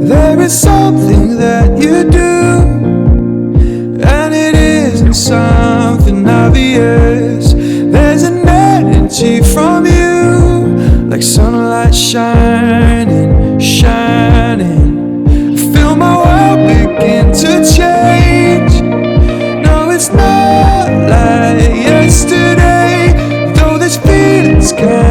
There is something that you do, and it isn't something obvious. There's an energy from you, like sunlight shining, shining. I feel my world begin to change. No, it's not like yesterday, though this feeling's kind